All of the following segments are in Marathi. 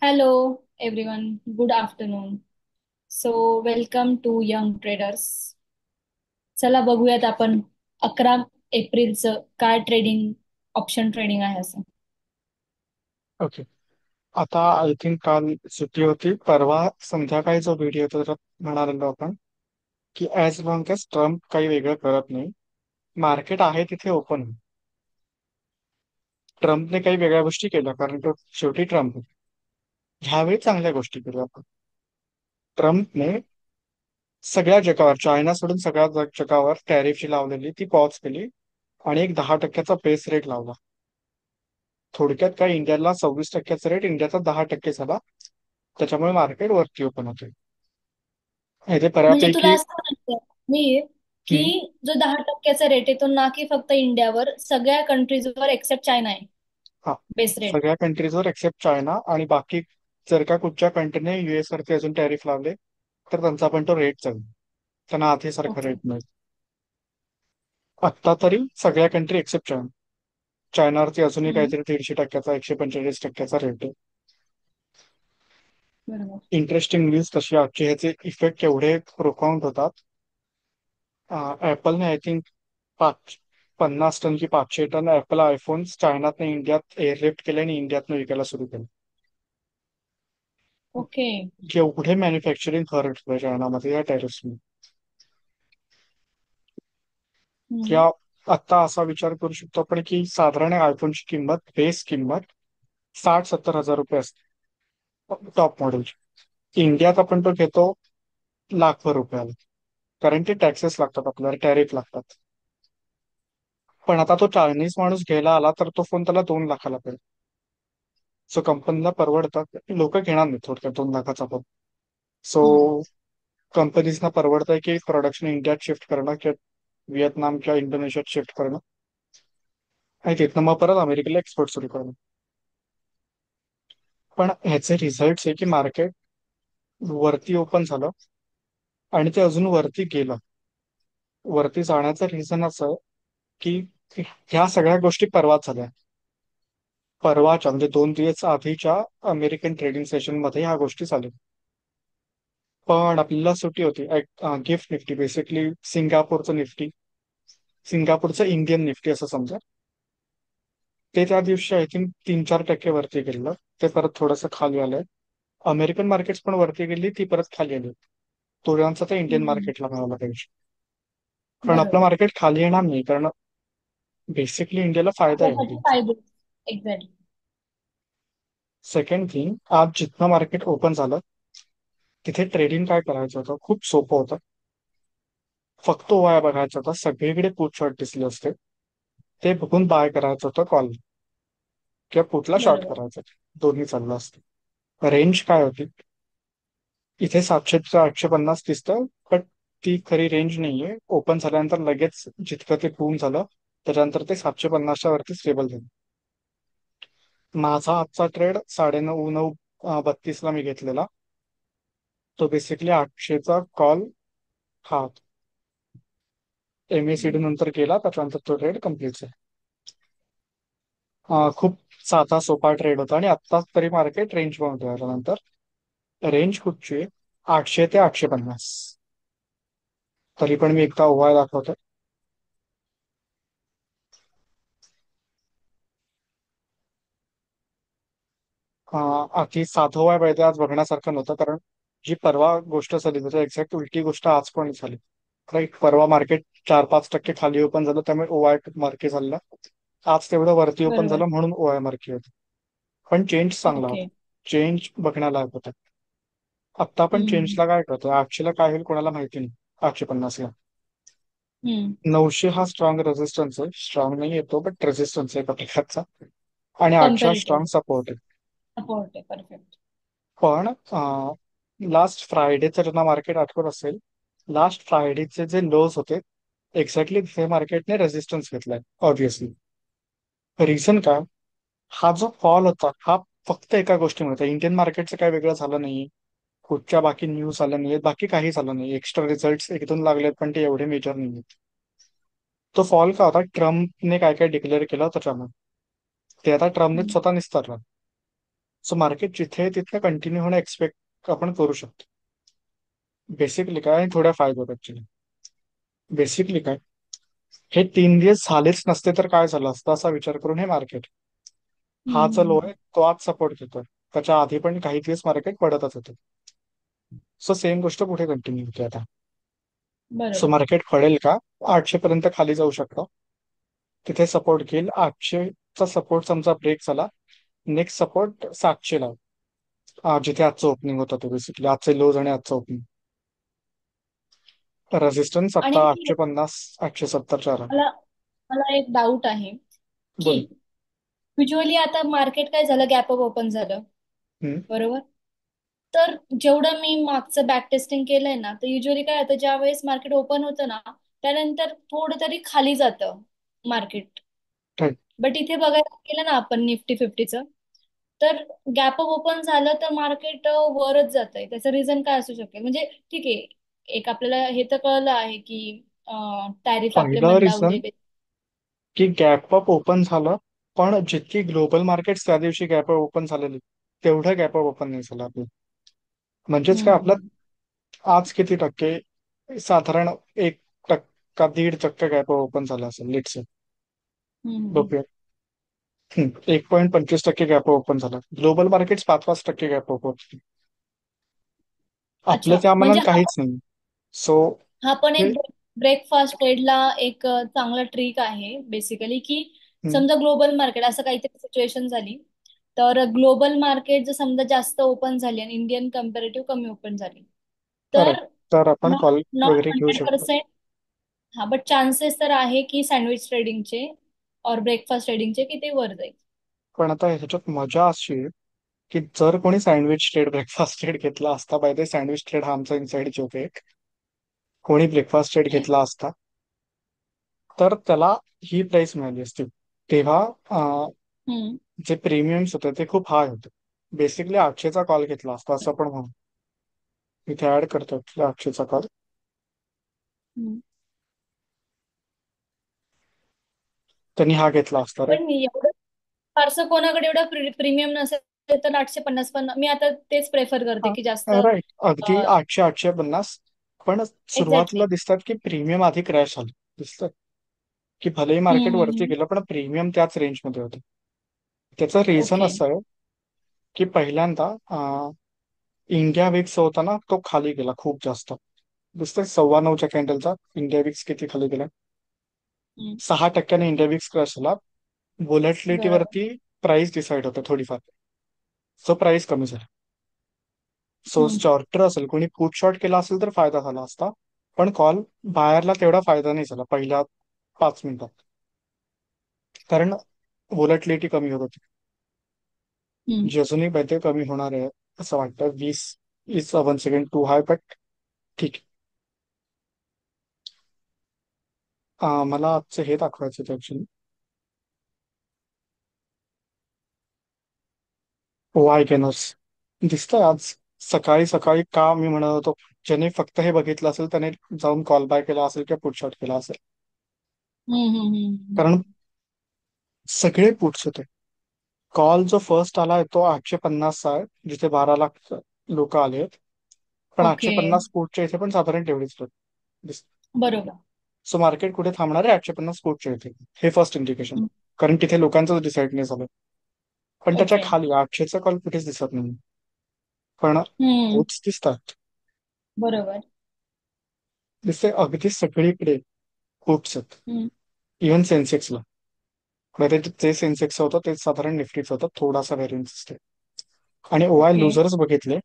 Hello, everyone. Good afternoon. Welcome to Young Traders. चला बघूयात आपण 11 एप्रिलचं काय ट्रेडिंग ऑप्शन ट्रेडिंग आहे असं. ओके. आता आय थिंक काल सुट्टी होती. परवा संध्याकाळी जो व्हिडिओ होता त्याच्यात म्हणालेलो आपण की ऍज लॉंग एज ट्रम्प काही वेगळं करत नाही, मार्केट आहे तिथे ओपन आहे. ट्रम्पने काही वेगळ्या गोष्टी केल्या कारण तो शेवटी ट्रम्प आहे. ह्यावेळी चांगल्या गोष्टी केल्या आपण. ट्रम्पने सगळ्या जगावर, चायना सोडून सगळ्या जगावर टॅरिफची लावलेली ती पॉज केली आणि एक 10% बेस रेट लावला. थोडक्यात काय, इंडियाला 26%चा रेट, इंडियाचा 10% झाला. त्याच्यामुळे मार्केट वरती ओपन होते. हे ते म्हणजे तुला बऱ्यापैकी. असं म्हणायचं मी की जो 10%चा रेट आहे तो ना की फक्त इंडियावर सगळ्या कंट्रीजवर एक्सेप्ट चायना आहे हा, बेस रेट. सगळ्या कंट्रीजवर एक्सेप्ट चायना आणि बाकी. जर का कुठच्या कंट्रीने युएस वरती अजून टॅरिफ लावले तर त्यांचा पण तो रेट चालेल. त्यांना आधी सारखा ओके. रेट मिळेल. आत्ता तरी सगळ्या कंट्री एक्सेप्ट चायना. चायनावरती अजूनही हम्म. काहीतरी 150%, 145%चा रेट आहे. बरोबर. इंटरेस्टिंग न्यूज तशी आजची, ह्याचे इफेक्ट केवढे प्रोफाउंड होतात. ऍपलने आय थिंक 50 टन की 500 टन ऍपल आयफोन चायनातनं इंडियात एअरलिफ्ट केले आणि इंडियातनं विकायला सुरू केलं. ओके. एवढे मॅन्युफॅक्चरिंग खरं चायनामध्ये या टॅरिफ्सने. हम्म. किंवा आता असा विचार करू शकतो आपण की साधारण आयफोनची किंमत, बेस किंमत 60-70 हजार रुपये असते टॉप मॉडेलची. इंडियात आपण तो घेतो लाखभर रुपयाला, कारण ते टॅक्सेस लागतात, आपल्याला टॅरिफ लागतात. पण आता तो चायनीज माणूस घ्यायला आला तर तो फोन त्याला 2 लाखाला पडेल. सो कंपनीला परवडतात, लोक घेणार नाही थोडक्यात 2 लाखाचा फोन. सो हम्म. कंपनीजना परवडत आहे की प्रोडक्शन इंडियात शिफ्ट करणं किंवा व्हिएतनाम किंवा इंडोनेशियात शिफ्ट करणं आणि तिथनं मग परत अमेरिकेला एक्सपोर्ट सुरू करणं. पण ह्याचे रिझल्ट आहे की मार्केट वरती ओपन झालं आणि ते अजून वरती गेलं. वरती जाण्याचं रिझन असं की ह्या सगळ्या गोष्टी परवाच झाल्या. परवाच्या म्हणजे 2 दिवस आधीच्या अमेरिकन ट्रेडिंग सेशन मध्ये ह्या गोष्टी चालू. पण आपल्याला सुट्टी होती. गिफ्ट निफ्टी, बेसिकली सिंगापूरचं निफ्टी, सिंगापूरचं इंडियन निफ्टी असं समजा. ते त्या दिवशी आय थिंक 3-4% वरती गेलं. ते परत थोडंसं खाली आलंय. अमेरिकन मार्केट्स पण वरती गेली, ती परत खाली आली. तुळ्यांचा तर इंडियन हम्म. मार्केटला मिळाला पाहिजे. पण आपलं बरोबर. मार्केट खाली येणार नाही, कारण बेसिकली इंडियाला फायदा आहे आपल्यासाठी इंडियाचा. फायदे. एक्झॅक्टली. सेकंड थिंग, आज जिथनं मार्केट ओपन झालं तिथे ट्रेडिंग काय करायचं होतं, खूप सोपं होतं. फक्त वाया बघायचा होता. सगळीकडे पुट शॉर्ट दिसले असते, ते बघून बाय करायचं होतं कॉल, किंवा पुटला शॉर्ट बरोबर. करायचं. दोन्ही चाललं असतं. रेंज काय होती, इथे 700 ते 850 दिसतं, पण ती खरी रेंज नाहीये. ओपन झाल्यानंतर लगेच जितकं ते बूम झालं त्याच्यानंतर ते 750च्या वरती स्टेबल झालं. माझा आजचा ट्रेड 9:30 ला मी घेतलेला. तो बेसिकली 800चा कॉल. हा, एमएसीडी नंतर केला, त्याच्यानंतर तो ट्रेड कम्प्लीट झाला. खूप साधा सोपा ट्रेड होता आणि आत्ताच तरी मार्केट रेंज मध्ये आल्यानंतर रेंज कुठची आहे, 800 ते 850. तरी पण मी एकदा ओवाय दाखवतो. अति साधं वाय पाहिजे आज बघण्यासारखं नव्हतं, कारण जी परवा गोष्ट झाली त्याच्या एक्झॅक्ट उलटी गोष्ट आज पण झाली. राईट, परवा मार्केट 4-5% खाली ओपन झालं, त्यामुळे ओवाय मार्के झालं. आज तेवढं वरती ओपन बरोबर. झालं म्हणून ओवाय मार्के होतं. पण चेंज चांगला ओके. होता. चेंज बघण्यालायक होता. आत्ता आपण हम्म. चेंजला काय करतो, 800ला काय होईल कोणाला माहिती नाही. 850ला हम्म. 900 हा स्ट्रॉंग रेजिस्टन्स आहे. स्ट्रॉंग नाही येतो बट रेजिस्टन्स आहे एका प्रकारचा. आणि 800 कम्पेरेटिव्ह स्ट्रॉंग सपोर्ट आहे. सपोर्ट आहे. परफेक्ट. पण लास्ट फ्रायडेचं ज्यांना मार्केट आठवत असेल, लास्ट फ्रायडेचे जे लोज होते, एक्झॅक्टली हे मार्केटने रेजिस्टन्स घेतलाय ऑब्व्हियसली. रिझन काय, हा जो फॉल होता हा फक्त एका गोष्टीमुळे होता. इंडियन मार्केटचं काय वेगळं झालं नाही, कुठच्या बाकी न्यूज आल्या नाहीयेत, बाकी काही झालं नाही. एक्स्ट्रा रिझल्ट एक दोन लागलेत पण ते एवढे मेजर नाही. तो फॉल का होता, ट्रम्पने काय काय डिक्लेअर केलं त्याच्यामुळे. ते आता ट्रम्पने स्वतः निस्तारलं. सो मार्केट जिथे आहे तिथे कंटिन्यू होणं एक्सपेक्ट आपण करू शकतो. बेसिकली काय, आणि थोड्या फायद्यात ऍक्च्युली. बेसिकली काय, हे 3 दिवस झालेच नसते तर काय झालं असतं असा विचार करून हे मार्केट, हा जो लो हम्म. आहे तो आज सपोर्ट घेतोय. त्याच्या आधी पण काही दिवस मार्केट पडतच होते. सो सेम गोष्ट पुढे कंटिन्यू होते आता. सो बरोबर. मार्केट पडेल का, 800 पर्यंत खाली जाऊ शकतो. तिथे सपोर्ट घेईल. 800चा सपोर्ट समजा ब्रेक झाला, नेक्स्ट सपोर्ट 700 ला जिथे आजचं ओपनिंग होतं ते, बेसिकली आजचे लोज आणि आजचं ओपनिंग. रेजिस्टन्स आणि आता 850 870 च्या. मला मला एक डाऊट आहे की बोल. युजली आता मार्केट काय झालं, गॅप अप ओपन झालं, हम्म. बरोबर. तर जेवढं मी मागचं बॅक टेस्टिंग केलंय ना, तर युजली काय होतं, ज्या वेळेस मार्केट ओपन होतं ना, त्यानंतर थोडं तरी खाली जातं मार्केट. ठीक. बट इथे बघायला गेलं ना आपण निफ्टी फिफ्टीचं, तर गॅप अप ओपन झालं तर मार्केट वरच जात आहे. त्याचं रिझन काय असू शकेल? म्हणजे ठीक आहे, एक आपल्याला हे तर कळलं आहे की टॅरिफ आपले पहिलं मंदावले. रिझन की गॅप अप ओपन झालं, पण जितकी ग्लोबल मार्केट त्या दिवशी गॅप अप ओपन झालेली, तेवढं गॅप अप ओपन नाही झालं आपलं. म्हणजेच काय, आपलं हम्म. आज किती टक्के, साधारण 1% 1.5% गॅप ओपन झाला असेल लेट्स से. हम्म. बघूया. 1.25% गॅप ओपन झाला. Global market 5-5% gap open. आपलं अच्छा, त्या म्हणजे मनात काहीच नाही. सो हा पण हे. एक ब्रेकफास्ट ट्रेडला एक चांगला ट्रिक आहे बेसिकली, की हम्म. समजा ग्लोबल मार्केट असं काहीतरी सिच्युएशन झाली, तर ग्लोबल मार्केट जर समजा जास्त ओपन झाली आणि इंडियन कम्पॅरेटिव्ह कमी ओपन झाली, करेक्ट. तर तर आपण नॉट कॉल नॉट वगैरे घेऊ शकतो. 100%. हा, बट चान्सेस तर आहे की सँडविच ट्रेडिंगचे और ब्रेकफास्ट ट्रेडिंगचे की ते वर जाईल. पण आता ह्याच्यात मजा अशी आहे की जर कोणी सँडविच ट्रेड ब्रेकफास्ट ट्रेड घेतला असता, बाय द सँडविच ट्रेड हा आमचा इनसाइड जोक आहे, कोणी ब्रेकफास्ट ट्रेड घेतला असता तर त्याला ही प्राइस मिळाली असती. तेव्हा हम्म. जे प्रीमियम्स होते ते खूप हाय होते. बेसिकली 800चा कॉल घेतला असता असं पण म्हणू. इथे ऍड करतो 800चा कॉल. हम्म. त्यांनी हा घेतला असता राईट. पण एवढं फारसं कोणाकडे एवढं प्रीमियम नसेल तर 850 पण मी आता तेच प्रेफर करते की जास्त. राईट, अगदी 800-850. पण एक्झॅक्टली. सुरुवातीला दिसतात की प्रीमियम आधी क्रॅश झालं. दिसतं की भलेही मार्केट वरती हम्म. गेलं पण प्रीमियम त्याच रेंजमध्ये होतं. त्याचं रिझन ओके. असं आहे की पहिल्यांदा इंडिया विक्स होता ना, तो खाली गेला खूप जास्त. दिसतंय 9:15च्या कॅन्डलचा इंडिया विक्स किती खाली गेला. हम्म. 6% इंडिया विक्स क्रॅश झाला. व्होलॅटिलिटी बरोबर. वरती प्राइस डिसाइड होतं थोडीफार. सो प्राइस कमी झाली. सो हम्म. शॉर्टर असेल, कोणी पुट शॉर्ट केला असेल तर फायदा झाला असता. पण कॉल बायरला तेवढा फायदा नाही झाला पहिल्या 5 मिनिटात, कारण व्होलॅटिलिटी कमी होत होती. हम्म. जी अजूनही बघते कमी होणार आहे असं वाटतं. 20 is 1 second to high, but ठीक आहे. मला आजचं हे दाखवायचं होतं ऍक्च्युली, वाय गेनर्स. दिसतंय आज सकाळी सकाळी का मी म्हणत होतो, ज्याने फक्त हे बघितलं असेल त्याने जाऊन कॉल बाय केला असेल किंवा पुट शॉर्ट केला असेल. हम्म. हम्म. कारण सगळे पुट्स होते. कॉल जो फर्स्ट आलाय तो 850चा आहे, जिथे 12 लाख लोक आले आहेत. पण आठशे ओके. पन्नास कोटच्या इथे पण साधारण तेवढीच दिसते. बरोबर. सो मार्केट कुठे थांबणार आहे, 850 कोटच्या इथे. हे फर्स्ट इंडिकेशन. हम्म. कारण तिथे लोकांचं डिसाईड नाही झालं. पण त्याच्या ओके. खाली 800चा कॉल कुठेच दिसत नाही. पण हम्म. कोट्स दिसतात. बरोबर. दिसते अगदी सगळीकडे कोट्स आहेत. हम्म. इव्हन सेन्सेक्सला, म्हणजे जे सेन्सेक्स होतं ते साधारण निफ्टीचं होतं, थोडासा व्हेरियन्स असते. आणि ओआय ओके. लुजर्स बघितले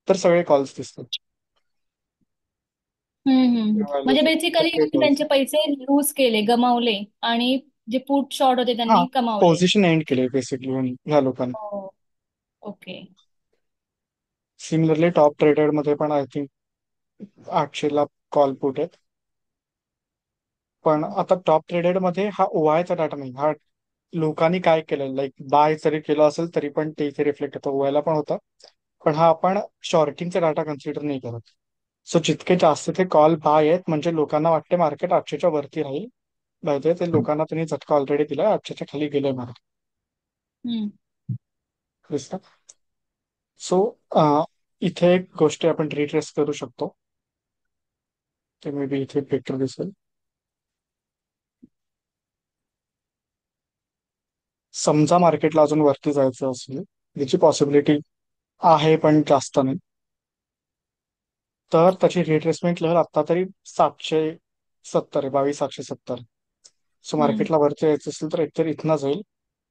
तर सगळे कॉल्स दिसतात. ओआय म्हणजे लुजर्स बेसिकली सगळे कॉल्स. त्यांचे पैसे लूज केले, गमावले, आणि जे पुट शॉर्ट होते हा, त्यांनी कमावले. पोझिशन एंड केले बेसिकली ह्या लोकांनी. हो. ओके. सिमिलरली टॉप ट्रेडर मध्ये पण आय थिंक 800ला कॉल पुट आहेत. पण आता टॉप ट्रेडेड मध्ये हा ओआयचा डाटा नाही, हा लोकांनी काय केलं, लाईक बाय जरी केलं असेल तरी पण ते इथे रिफ्लेक्ट होतं. ओआयला पण होतं, पण हा आपण शॉर्टिंगचा डाटा कन्सिडर नाही करत. सो जितके जास्त ते कॉल बाय आहेत म्हणजे लोकांना वाटते मार्केट 800च्या वरती राहील. पाहिजे ते लोकांना त्यांनी झटका ऑलरेडी दिला, 800च्या खाली गेलोय मार्केट. हम्म. दिसतं. सो इथे एक गोष्टी आपण रिट्रेस करू शकतो. ते मे बी इथे बेटर दिसेल. समजा मार्केटला अजून वरती जायचं असेल, याची पॉसिबिलिटी आहे पण जास्त नाही, तर त्याची रिट्रेसमेंट लेवल आता तरी 770 आहे, 22,770. सो हम्म. मार्केटला वरती यायचं असेल तर एकतर इथनं जाईल,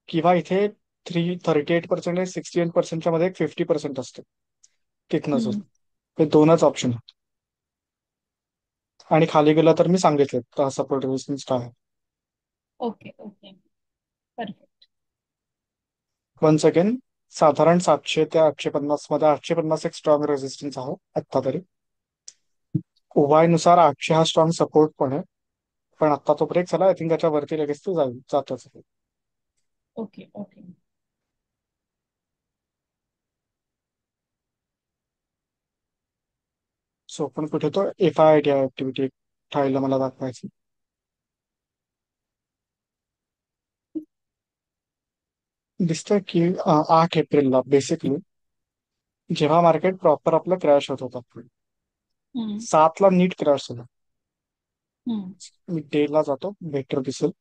किंवा इथे 38% आणि 68%च्या मध्ये एक 50% असते, तिथनं जाईल. हम्म. हे दोनच ऑप्शन आहेत. आणि खाली गेलं तर मी सांगितलं सपोर्ट रेजिस्टन्स काय आहे. Okay okay. Perfect. Once again, साधारण 700 ते 850 मध्ये 850 एक स्ट्रॉंग रेजिस्टन्स आहे आत्ता तरी. ओवाय नुसार 800 हा स्ट्रॉंग सपोर्ट पण आहे, पण आता तो ब्रेक झाला, आय थिंक त्याच्या वरती लगेच तो जाईल, जातच. Okay okay. सो पण कुठे तो FIIT ऍक्टिव्हिटी ठायला मला दाखवायची दिसतंय की 8 एप्रिलला बेसिकली जेव्हा मार्केट प्रॉपर आपलं क्रॅश होत होता, हम्म. 7 ला नीट क्रॅश झाला. हम्म. मी डे ला जातो, बेटर दिसेल.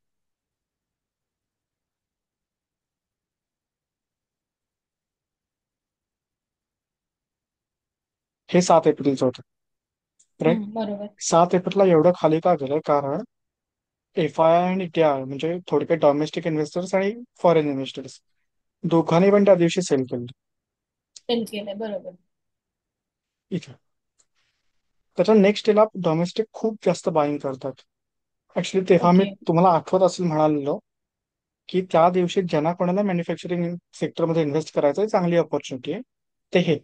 हे 7 एप्रिलचं होतं, राईट. बरोबर. 7 एप्रिलला एवढं खाली का गेलं? कारण FII आणि TI म्हणजे थोडक्यात डॉमेस्टिक इन्व्हेस्टर्स आणि फॉरेन इन्व्हेस्टर्स दोघांनी पण त्या दिवशी सेल केलं सेल केलंय बरोबर. इथे. त्याच्या नेक्स्ट डेला डोमेस्टिक खूप जास्त बाईंग करतात. ऍक्च्युली तेव्हा मी ओके. तुम्हाला आठवत असेल म्हणालेलो की त्या दिवशी ज्यांना कोणाला मॅन्युफॅक्चरिंग सेक्टरमध्ये इन्व्हेस्ट करायचं आहे, चांगली ऑपॉर्च्युनिटी आहे. ते हे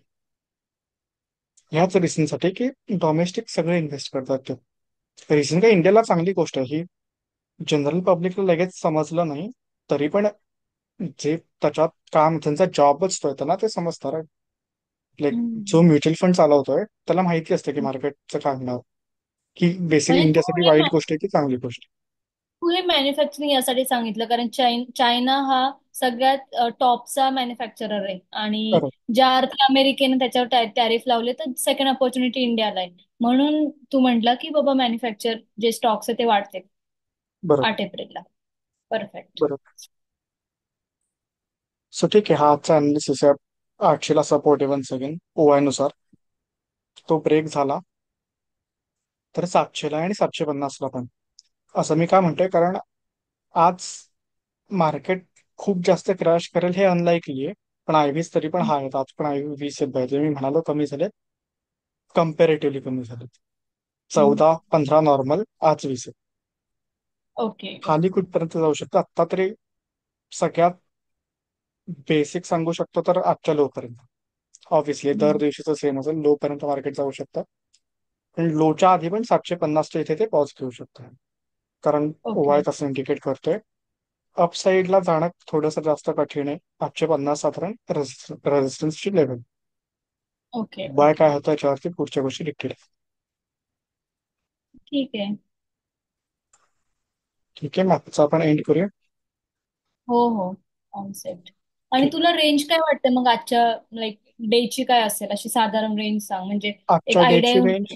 ह्याच रिझनसाठी की डोमेस्टिक सगळे इन्व्हेस्ट करतात. ते रिझन काय, इंडियाला चांगली गोष्ट आहे ही. जनरल पब्लिकला लगेच समजलं नाही तरी पण जे त्याच्यात काम, त्यांचा जॉबच तो आहे, त्यांना ते समजतं. लाईक जो हम्म. म्युच्युअल फंड चालवतोय त्याला माहिती असतं की मार्केटचं काय होणार, की बेसिकली म्हणजे इंडियासाठी वाईट गोष्ट आहे की चांगली गोष्ट तू हे मॅन्युफॅक्चरिंग यासाठी सांगितलं कारण चायना हा सगळ्यात टॉपचा मॅन्युफॅक्चरर आहे आणि आहे. ज्या अर्थी अमेरिकेने त्याच्यावर टॅरिफ लावले तर सेकंड अपॉर्च्युनिटी इंडियाला आहे. म्हणून तू म्हटला की बाबा मॅन्युफॅक्चर जे स्टॉक्स आहे ते वाढते बरोबर. 8 एप्रिलला. परफेक्ट. बरोबर. सो ठीक आहे, हा आजचा अनालिसिस आहे. 800ला सपोर्ट आहे वन्स अगेन OI नुसार. तो ब्रेक झाला तर 700ला आणि 750ला पण. असं मी काय म्हणतोय, कारण आज मार्केट खूप जास्त क्रॅश करेल हे अनलाइकली आहे. पण आयव्हीज तरी पण हा आहेत, आज पण आयव्ही 20 आहेत पाहिजे. मी म्हणालो कमी झाले, कम्पॅरेटिव्हली कमी झाले. 14-15 नॉर्मल, आज 20 आहे. ओके खाली ओके. कुठपर्यंत जाऊ शकतो आत्ता तरी? सगळ्यात बेसिक सांगू शकतो तर आजच्या लो पर्यंत. ऑब्व्हियसली दर दिवशीचं सेम असेल, लो पर्यंत मार्केट जाऊ शकतं. पण लोच्या आधी पण 750च्या इथे ते पॉज घेऊ शकतं, कारण ओके ओवाय तसं इंडिकेट करतोय. अपसाईडला जाणं थोडंसं जास्त कठीण आहे. 850 साधारण रेजिस्टन्सची लेवल. ओके. Bye okay. काय होतं याच्यावरती पुढच्या गोष्टी डिक्टेट. ठीक आहे. ठीक आहे, मागचा आपण एंड करूया. हो हो. कॉन्सेप्ट. आणि ठीक. तुला रेंज काय वाटते मग आजच्या लाईक डेची काय असेल अशी साधारण रेंज सांग म्हणजे एक आजच्या आयडिया डेची येऊन. रेंज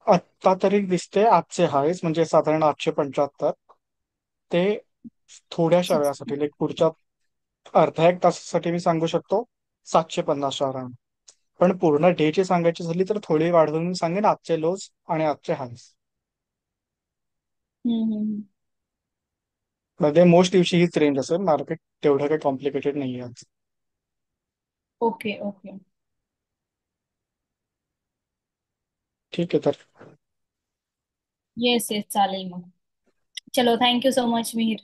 आत्ता तरी दिसते, आजचे हायस म्हणजे साधारण 875. ते थोड्याशा वेळासाठी, लाईक पुढच्या अर्ध्या एक तासासाठी मी सांगू शकतो 750च्या अराउंड. पण पूर्ण डेची सांगायची झाली तर थोडी वाढवून मी सांगेन आजचे लोज आणि आजचे हायस. हम्म. मध्ये मोस्ट दिवशी हीच रेंज असेल. मार्केट तेवढं काही कॉम्प्लिकेटेड नाही आहे आज. Okay okay. ठीक आहे तर. येस येस चालेल मग. चलो थँक्यू सो मच मिहिर.